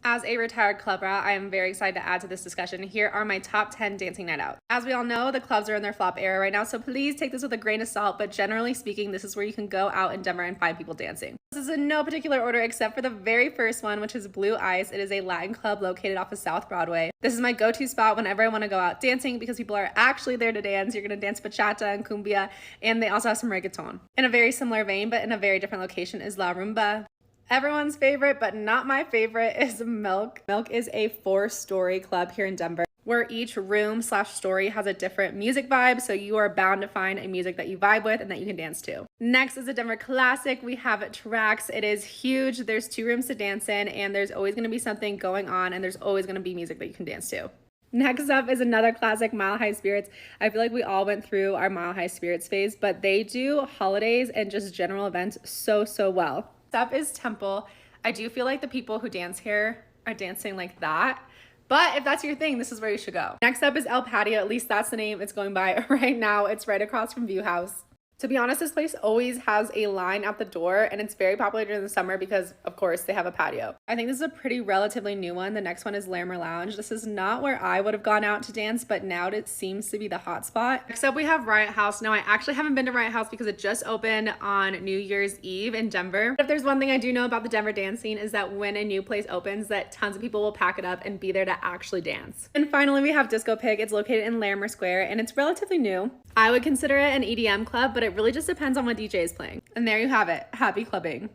As a retired club rat, I am very excited to add to this discussion. Here are my top 10 dancing night out. As we all know, the clubs are in their flop era right now, so please take this with a grain of salt, but generally speaking, this is where you can go out in Denver and find people dancing. This is in no particular order except for the very first one, which is Blue Ice. It is a Latin club located off of South Broadway. This is my go-to spot whenever I want to go out dancing because people are actually there to dance. You're going to dance bachata and cumbia, and they also have some reggaeton. In a very similar vein, but in a very different location, is La Rumba. Everyone's favorite, but not my favorite, is Milk. Milk is a 4-story club here in Denver where each room/story has a different music vibe, so you are bound to find a music that you vibe with and that you can dance to. Next is a Denver classic. We have Tracks. It is huge. There's 2 rooms to dance in, and there's always going to be something going on, and there's always going to be music that you can dance to. Next up is another classic, Mile High Spirits. I feel like we all went through our Mile High Spirits phase, but they do holidays and just general events so well. Next up is Temple. I do feel like the people who dance here are dancing like that, but if that's your thing, this is where you should go. Next up is El Patio. At least that's the name it's going by right now. It's right across from View House. To be honest, this place always has a line out the door, and it's very popular during the summer because, of course, they have a patio. I think this is a pretty relatively new one. The next one is Larimer Lounge. This is not where I would have gone out to dance, but now it seems to be the hot spot. Next up, we have Riot House. Now, I actually haven't been to Riot House because it just opened on New Year's Eve in Denver. But if there's one thing I do know about the Denver dance scene is that when a new place opens, that tons of people will pack it up and be there to actually dance. And finally, we have Disco Pig. It's located in Larimer Square, and it's relatively new. I would consider it an EDM club, but it really just depends on what DJ is playing. And there you have it. Happy clubbing.